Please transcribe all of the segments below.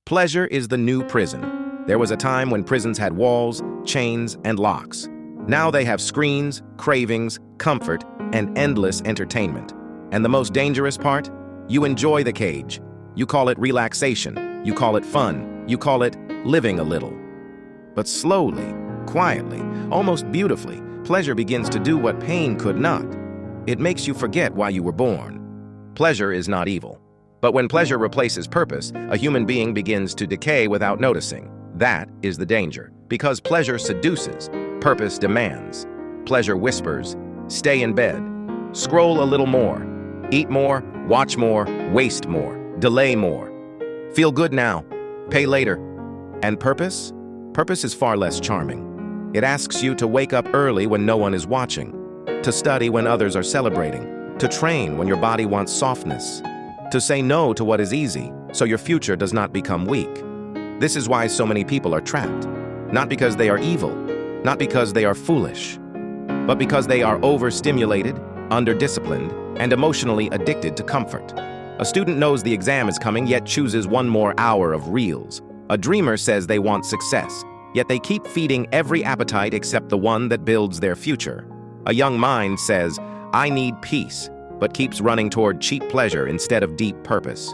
Pleasure is the new prison. There was a time when prisons had walls, chains, and locks. Now they have screens, cravings, comfort, and endless entertainment. And the most dangerous part? You enjoy the cage. You call it relaxation. You call it fun. You call it living a little. But slowly, quietly, almost beautifully, pleasure begins to do what pain could not. It makes you forget why you were born. Pleasure is not evil. But when pleasure replaces purpose, a human being begins to decay without noticing. That is the danger. Because pleasure seduces, purpose demands. Pleasure whispers, stay in bed, scroll a little more, eat more, watch more, waste more, delay more. Feel good now, pay later. And purpose? Purpose is far less charming. It asks you to wake up early when no one is watching, to study when others are celebrating, to train when your body wants softness, to say no to what is easy so your future does not become weak. This is why so many people are trapped. Not because they are evil, not because they are foolish, but because they are overstimulated, under-disciplined, and emotionally addicted to comfort. A student knows the exam is coming, yet chooses one more hour of reels. A dreamer says they want success, yet they keep feeding every appetite except the one that builds their future. A young mind says, I need peace, but keeps running toward cheap pleasure instead of deep purpose.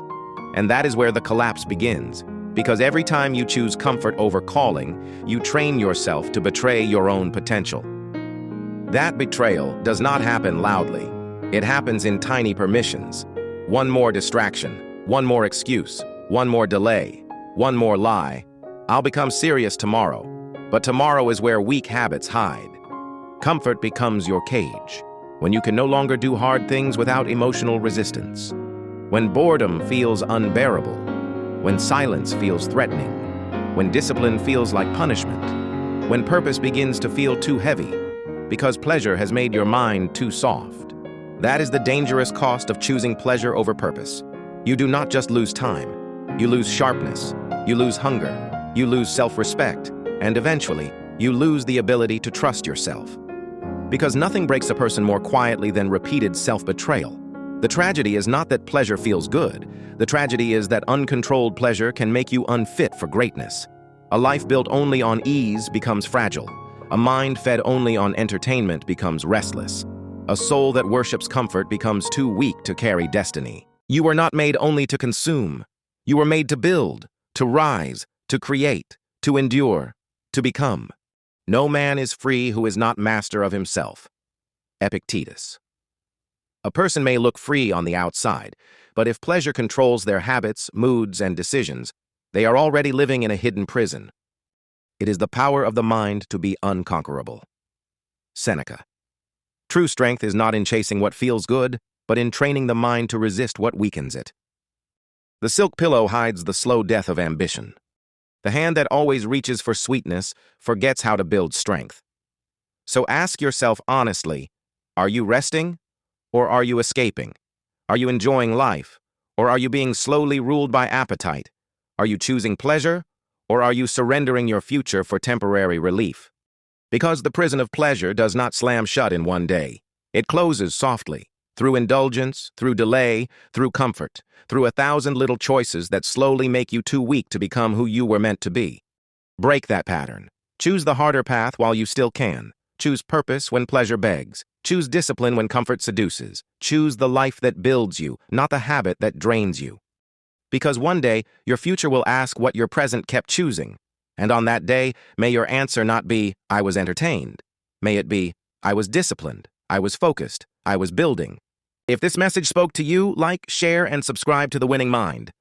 And that is where the collapse begins. Because every time you choose comfort over calling, you train yourself to betray your own potential. That betrayal does not happen loudly. It happens in tiny permissions. One more distraction, one more excuse, one more delay, one more lie. I'll become serious tomorrow. But tomorrow is where weak habits hide. Comfort becomes your cage, when you can no longer do hard things without emotional resistance. When boredom feels unbearable. When silence feels threatening. When discipline feels like punishment. When purpose begins to feel too heavy, because pleasure has made your mind too soft. That is the dangerous cost of choosing pleasure over purpose. You do not just lose time. You lose sharpness. You lose hunger. You lose self-respect. And eventually, you lose the ability to trust yourself. Because nothing breaks a person more quietly than repeated self-betrayal. The tragedy is not that pleasure feels good. The tragedy is that uncontrolled pleasure can make you unfit for greatness. A life built only on ease becomes fragile. A mind fed only on entertainment becomes restless. A soul that worships comfort becomes too weak to carry destiny. You were not made only to consume. You were made to build, to rise, to create, to endure, to become. No man is free who is not master of himself. Epictetus. A person may look free on the outside, but if pleasure controls their habits, moods, and decisions, they are already living in a hidden prison. It is the power of the mind to be unconquerable. Seneca. True strength is not in chasing what feels good, but in training the mind to resist what weakens it. The silk pillow hides the slow death of ambition. The hand that always reaches for sweetness forgets how to build strength. So ask yourself honestly, are you resting or are you escaping? Are you enjoying life or are you being slowly ruled by appetite? Are you choosing pleasure or are you surrendering your future for temporary relief? Because the prison of pleasure does not slam shut in one day. It closes softly, through indulgence, through delay, through comfort, through 1,000 little choices that slowly make you too weak to become who you were meant to be. Break that pattern. Choose the harder path while you still can. Choose purpose when pleasure begs. Choose discipline when comfort seduces. Choose the life that builds you, not the habit that drains you. Because one day, your future will ask what your present kept choosing. And on that day, may your answer not be, I was entertained. May it be, I was disciplined. I was focused. I was building. If this message spoke to you, like, share, and subscribe to The Winning Mind.